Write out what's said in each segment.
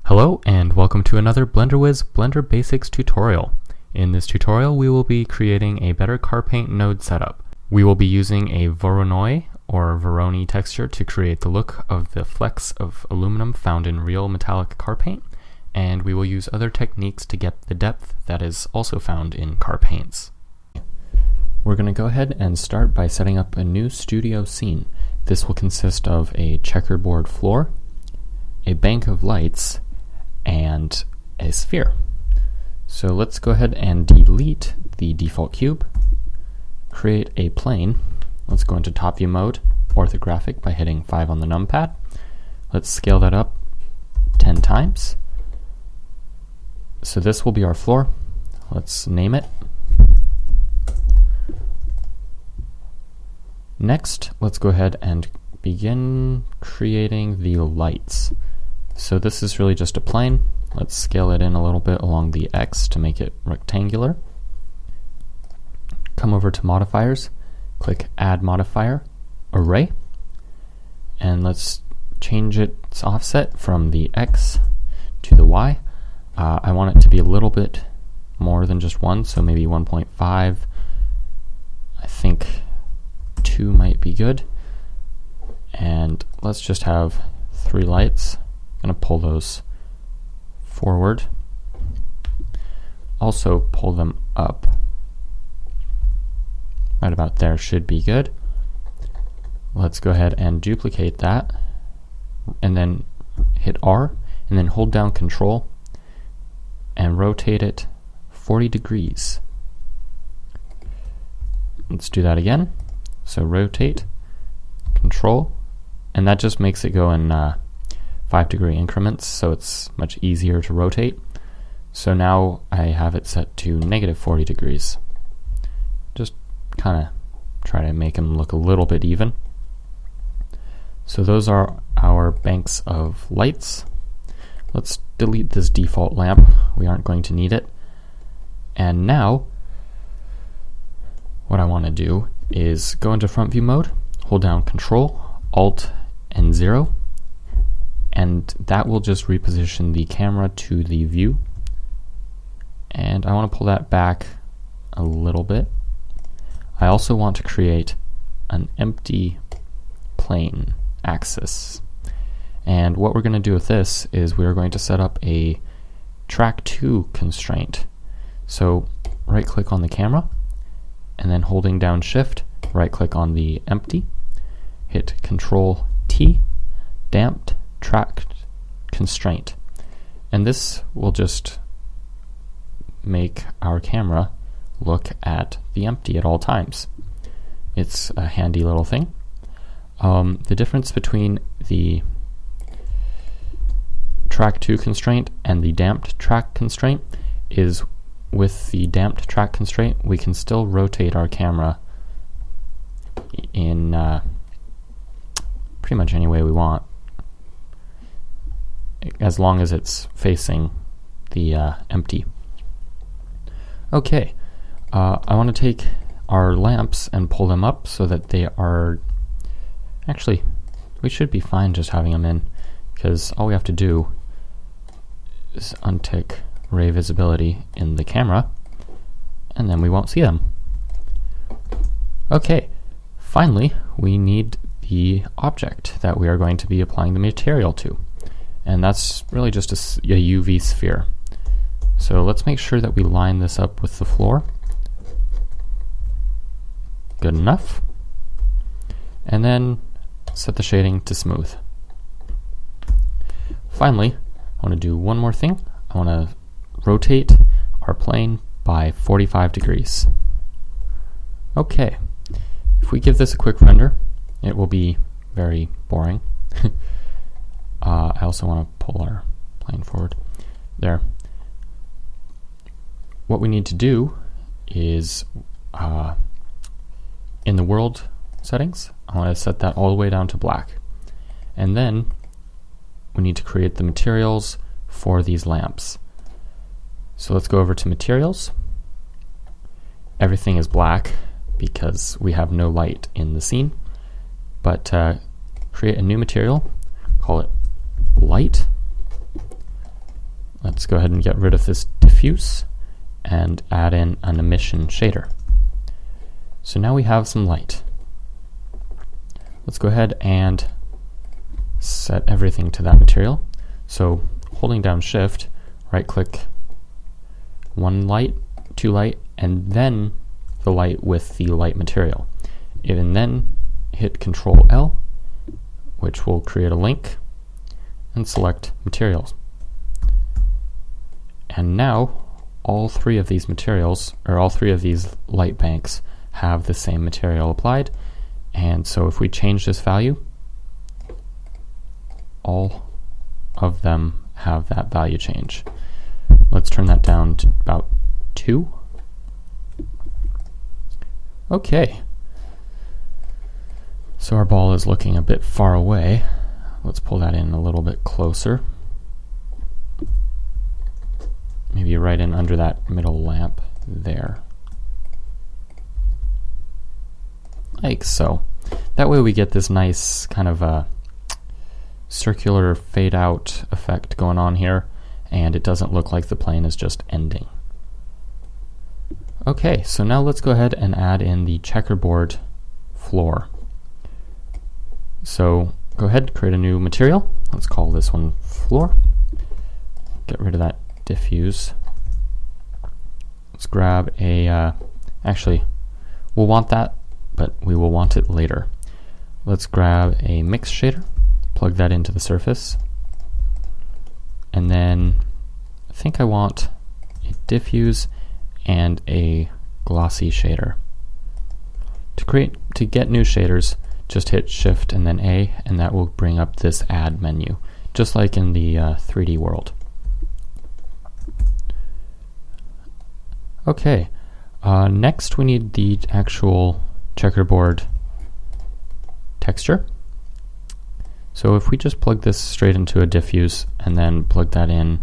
Hello and welcome to another BlenderWiz Blender Basics tutorial. In this tutorial we will be creating a better car paint node setup. We will be using a voronoi or voronoi texture to create the look of the flecks of aluminum found in real metallic car paint, and we will use other techniques to get the depth that is also found in car paints. We're going to go ahead and start by setting up a new studio scene. This will consist of a checkerboard floor, a bank of lights, and a sphere. So let's go ahead and delete the default cube, create a plane. Let's go into top view mode, orthographic, by hitting 5 on the numpad. Let's scale that up 10 times. So this will be our floor. Let's name it. Next, let's go ahead and begin creating the lights. So this is really just a plane. Let's scale it in a little bit along the X to make it rectangular. Come over to modifiers, click add modifier, array, and let's change its offset from the X to the Y. I want it to be a little bit more than just 1, so maybe 1.5. I think 2 might be good. And let's just have 3 lights. I'm going to pull those forward. Also pull them up. Right about there should be good. Let's go ahead and duplicate that and then hit R and then hold down Control and rotate it 40 degrees. Let's do that again. So rotate, Control, and that just makes it go in 5-degree increments, so it's much easier to rotate. So now I have it set to -40 degrees. Just kind of try to make them look a little bit even. So those are our banks of lights. Let's delete this default lamp. We aren't going to need it. And now what I want to do is go into front view mode, hold down Control, Alt, and 0, and that will just reposition the camera to the view. And I want to pull that back a little bit. I also want to create an empty plane axis. And what we're going to do with this is we are going to set up a track 2 constraint. So right click on the camera, and then holding down Shift, right click on the empty, hit Control T, damped track constraint. And this will just make our camera look at the empty at all times. It's a handy little thing. The difference between the track 2 constraint and the damped track constraint is with the damped track constraint we can still rotate our camera in pretty much any way we want, as long as it's facing the empty. Okay, I want to take our lamps and pull them up so that they are, actually we should be fine just having them in, because all we have to do is untick ray visibility in the camera and then we won't see them. Okay, finally we need the object that we are going to be applying the material to, and that's really just a UV sphere. So let's make sure that we line this up with the floor. Good enough. And then set the shading to smooth. Finally, I want to do one more thing. I want to rotate our plane by 45 degrees. Okay, if we give this a quick render, it will be very boring. I also want to pull our plane forward. There. What we need to do is, in the world settings, I want to set that all the way down to black. And then we need to create the materials for these lamps. So let's go over to materials. Everything is black because we have no light in the scene. But create a new material, call it light, Let's go ahead and get rid of this diffuse and add in an emission shader. So now we have some light. Let's go ahead and set everything to that material. So holding down Shift, right click, one light, two light, and then the light with the light material. And then hit Control L, which will create a link, and select materials. And now all three of these materials, or all three of these light banks, have the same material applied. And so if we change this value, all of them have that value change. Let's turn that down to about 2. Okay. So our ball is looking a bit far away. Let's pull that in a little bit closer. Maybe right in under that middle lamp there. Like so. That way we get this nice kind of a circular fade out effect going on here, and it doesn't look like the plane is just ending. Okay, so now let's go ahead and add in the checkerboard floor. So go ahead, create a new material. Let's call this one floor. Get rid of that diffuse. Let's grab a, actually, we'll want that, but we will want it later. Let's grab a mix shader, plug that into the surface, and then I think I want a diffuse and a glossy shader. To get new shaders, just hit Shift and then A, and that will bring up this Add menu, just like in the 3D world. Okay, next we need the actual checkerboard texture. So if we just plug this straight into a diffuse and then plug that in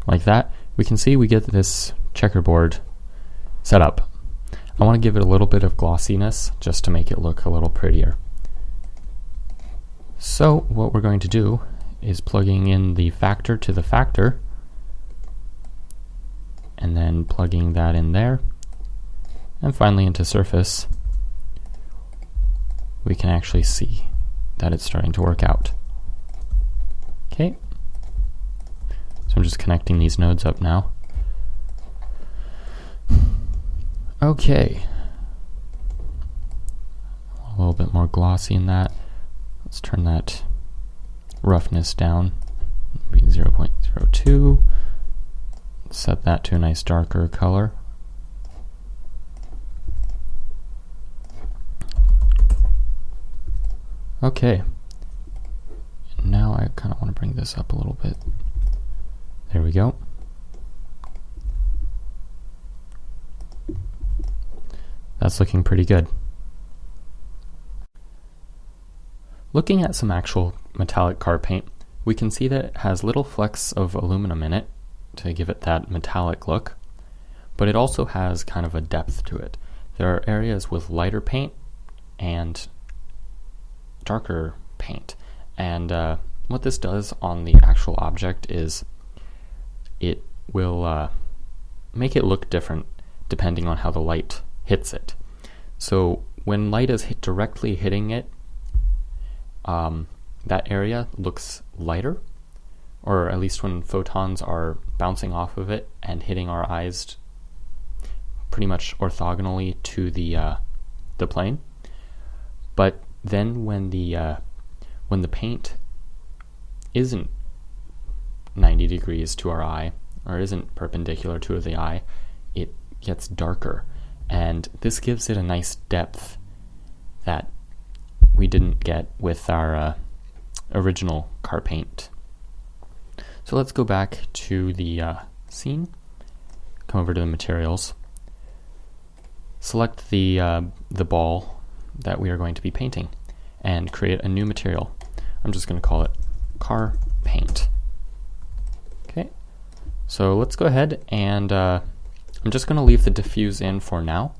like that, we can see we get this checkerboard set up. I want to give it a little bit of glossiness just to make it look a little prettier. So what we're going to do is plugging in the factor to the factor, and then plugging that in there, and finally into surface, we can actually see that it's starting to work out. Okay, so I'm just connecting these nodes up now. Okay, a little bit more glossy in that. Let's turn that roughness down, maybe 0.02. Set that to a nice darker color. Okay, now I kind of want to bring this up a little bit. There we go. That's looking pretty good. Looking at some actual metallic car paint, we can see that it has little flecks of aluminum in it to give it that metallic look, but it also has kind of a depth to it. There are areas with lighter paint and darker paint, and what this does on the actual object is it will make it look different depending on how the light hits it. So when light is directly hitting it, that area looks lighter, or at least when photons are bouncing off of it and hitting our eyes pretty much orthogonally to the plane. But then when the paint isn't 90 degrees to our eye, or isn't perpendicular to the eye, it gets darker, and this gives it a nice depth that we didn't get with our original car paint. So let's go back to the scene, come over to the materials, select the ball that we are going to be painting, and create a new material. I'm just going to call it car paint. Okay, so let's go ahead and I'm just going to leave the diffuse in for now.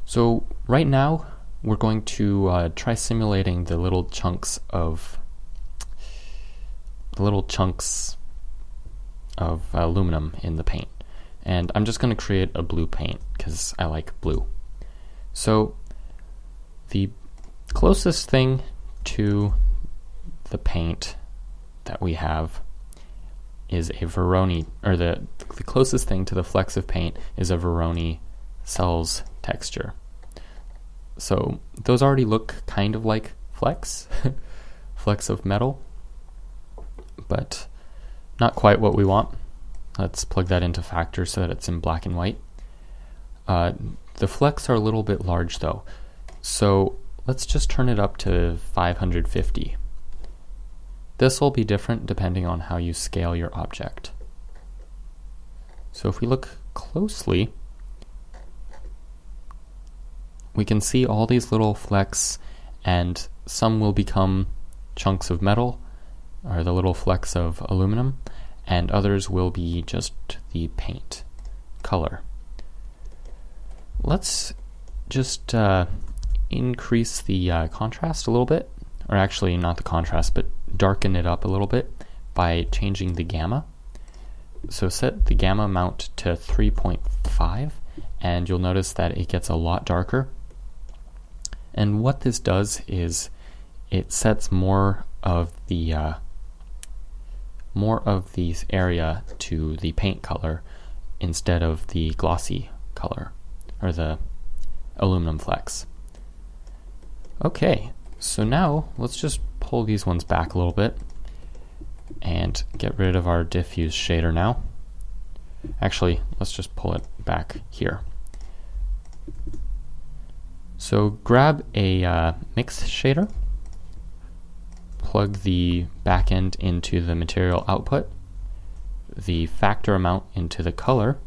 So right now we're going to try simulating the little chunks of little chunks of aluminum in the paint. And I'm just going to create a blue paint because I like blue. So the closest thing to the paint that we have is a voronoi, or the closest thing to the flecks of paint is a voronoi cells texture. So those already look kind of like flecks, flecks of metal, but not quite what we want. Let's plug that into Factor so that it's in black and white. The flecks are a little bit large though, so let's just turn it up to 550. This will be different depending on how you scale your object. So if we look closely, we can see all these little flecks, and some will become chunks of metal, or the little flecks of aluminum, and others will be just the paint color. Let's just increase the contrast a little bit, or actually not the contrast, but darken it up a little bit by changing the gamma. So set the gamma amount to 3.5, and you'll notice that it gets a lot darker. And what this does is it sets more of the area to the paint color instead of the glossy color, or the aluminum flecks. Okay, so now let's just pull these ones back a little bit and get rid of our diffuse shader now. Actually, let's just pull it back here. So grab a mix shader, plug the back end into the material output, the factor amount into the color,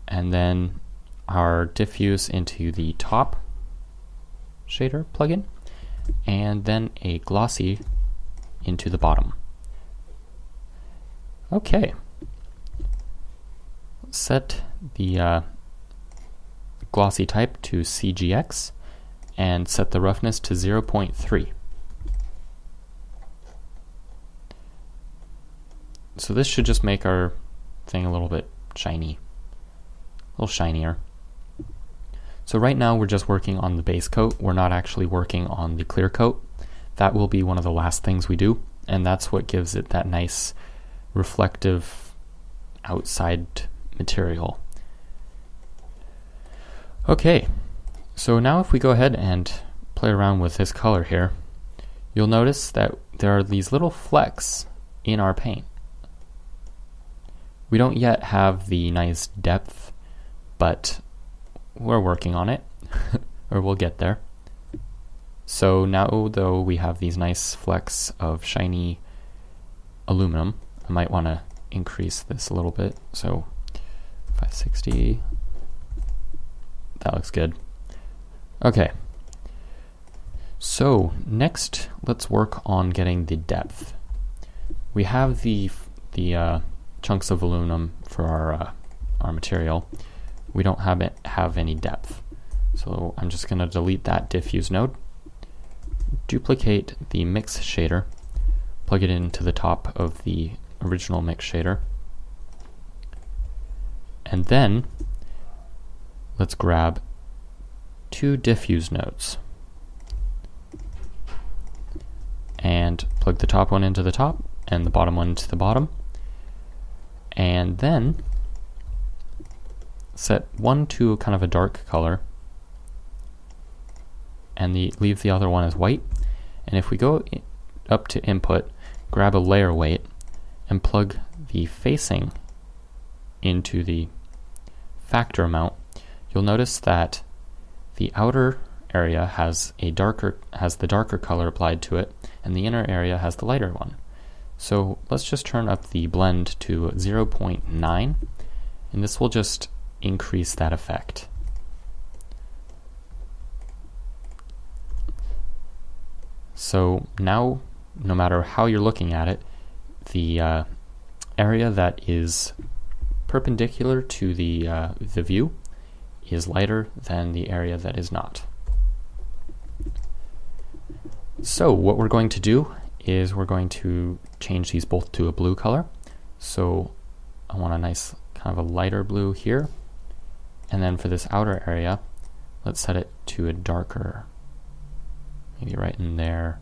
and then our diffuse into the top shader plugin, and then a glossy into the bottom. Okay. Set the glossy type to CGX and set the roughness to 0.3. So this should just make our thing a little bit shiny, a little shinier. So right now we're just working on the base coat. We're not actually working on the clear coat. That will be one of the last things we do, and that's what gives it that nice reflective outside material. Okay, so now if we go ahead and play around with this color here, you'll notice that there are these little flecks in our paint. We don't yet have the nice depth, but we're working on it, or we'll get there. So now though we have these nice flecks of shiny aluminum, I might want to increase this a little bit. So 560, that looks good. Okay, so next let's work on getting the depth. We have the chunks of aluminum for our material. We don't have any depth, so I'm just going to delete that diffuse node, duplicate the mix shader, plug it into the top of the original mix shader, and then let's grab two diffuse nodes and plug the top one into the top and the bottom one into the bottom, and then set one to kind of a dark color and leave the other one as white. And if we go up to input, grab a layer weight and plug the facing into the factor amount, you'll notice that the outer area has the darker color applied to it, and the inner area has the lighter one. So let's just turn up the blend to 0.9, and this will just increase that effect. So now, no matter how you're looking at it, the area that is perpendicular to the view is lighter than the area that is not. So what we're going to do is we're going to change these both to a blue color. So I want a nice kind of a lighter blue here. And then for this outer area, let's set it to a darker, maybe right in there.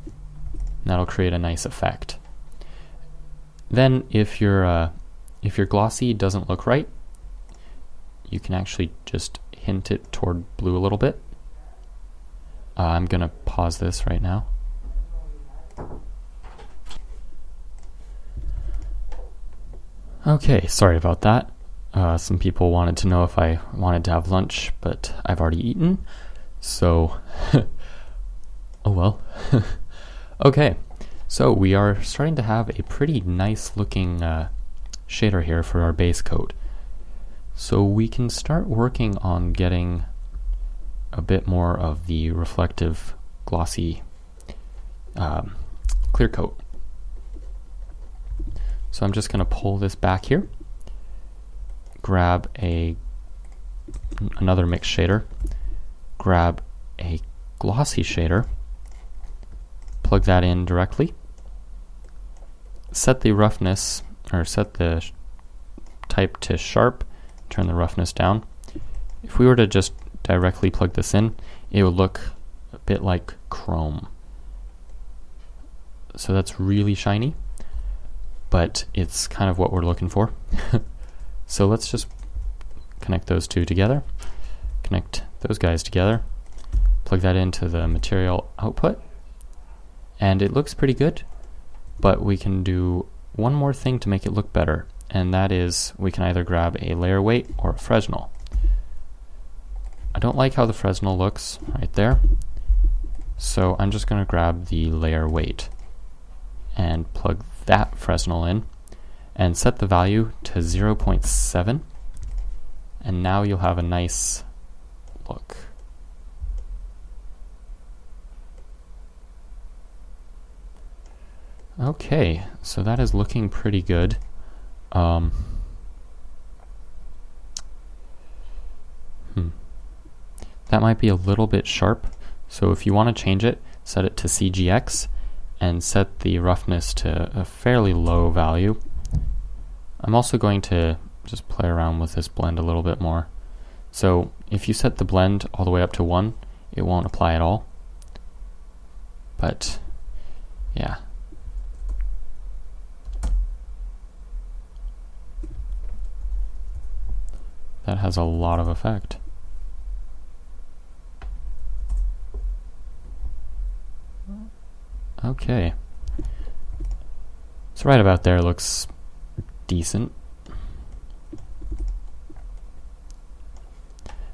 And that'll create a nice effect. Then if your glossy doesn't look right, you can actually just hint it toward blue a little bit. I'm going to pause this right now. Okay, sorry about that. Some people wanted to know if I wanted to have lunch, but I've already eaten, so oh well. Okay, so we are starting to have a pretty nice looking shader here for our base coat. So we can start working on getting a bit more of the reflective, glossy, clear coat. So I'm just going to pull this back here, grab another mix shader, grab a glossy shader, plug that in directly, set the roughness, or set the type to sharp, turn the roughness down. If we were to just directly plug this in, it would look a bit like chrome. So that's really shiny, but it's kind of what we're looking for. So let's just connect those two together, connect those guys together, plug that into the material output, and it looks pretty good, but we can do one more thing to make it look better, and that is we can either grab a layer weight or a fresnel. I don't like how the fresnel looks right there, so I'm just going to grab the layer weight and plug that fresnel in and set the value to 0.7, and now you'll have a nice look. Okay, so that is looking pretty good. That might be a little bit sharp, so if you want to change it, set it to CGX and set the roughness to a fairly low value. I'm also going to just play around with this blend a little bit more. So if you set the blend all the way up to 1, it won't apply at all. But yeah. That has a lot of effect. Okay. So right about there looks decent.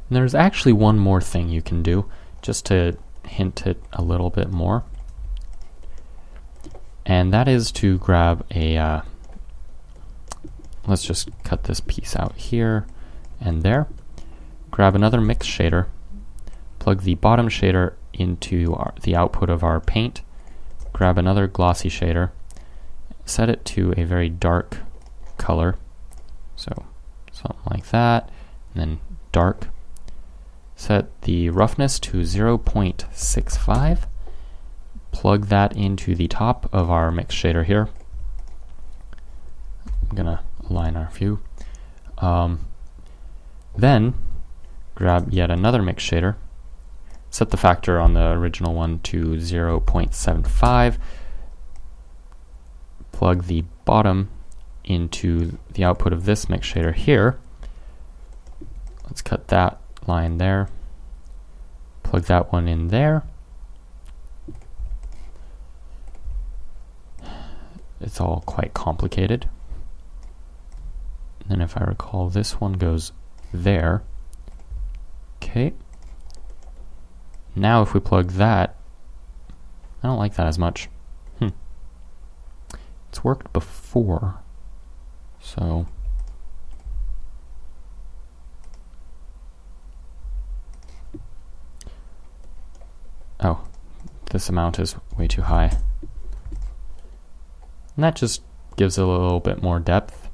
And there's actually one more thing you can do, just to hint it a little bit more. And that is to grab a, let's just cut this piece out here and there. Grab another mix shader, plug the bottom shader into the output of our paint, grab another glossy shader, set it to a very dark color, so something like that, and then dark. Set the roughness to 0.65, plug that into the top of our mix shader here. I'm gonna align our view. Then grab yet another mix shader, set the factor on the original one to 0.75, plug the bottom into the output of this mix shader here. Let's cut that line there, plug that one in there. It's all quite complicated. And then if I recall, this one goes there. Okay. Now if we plug that, I don't like that as much. It's worked before, so oh, this amount is way too high. And that just gives it a little bit more depth.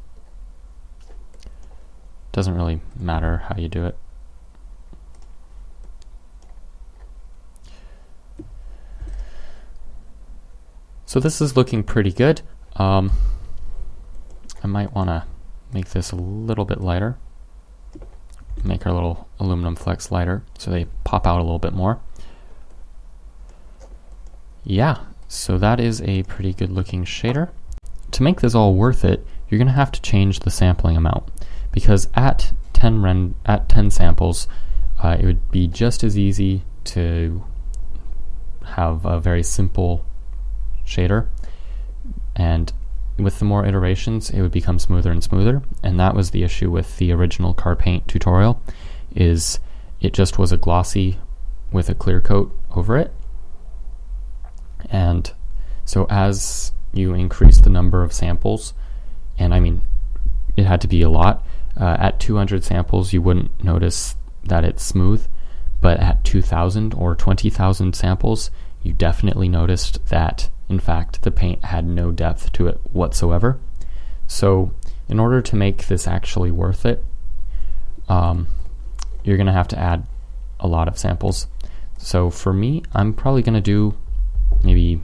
Doesn't really matter how you do it. So this is looking pretty good. I might want to make this a little bit lighter. Make our little aluminum flecks lighter so they pop out a little bit more. Yeah, so that is a pretty good looking shader. To make this all worth it, you're going to have to change the sampling amount, because at 10 samples, it would be just as easy to have a very simple shader, and with the more iterations it would become smoother and smoother. And that was the issue with the original car paint tutorial, is it just was a glossy with a clear coat over it. And so as you increase the number of samples, and I mean it had to be a lot, at 200 samples you wouldn't notice that it's smooth, but at 2,000 or 20,000 samples you definitely noticed that in fact the paint had no depth to it whatsoever. So in order to make this actually worth it, you're going to have to add a lot of samples. So for me, I'm probably going to do maybe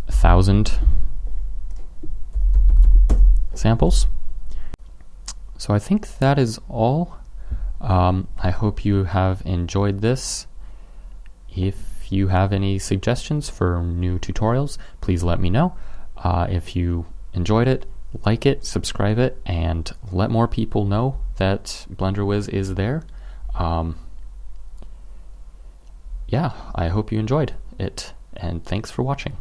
1,000 samples. So I think that is all. I hope you have enjoyed this. If you have any suggestions for new tutorials, please let me know. If you enjoyed it, like it, subscribe it, and let more people know that BlenderWiz is there. Yeah, I hope you enjoyed it, and thanks for watching.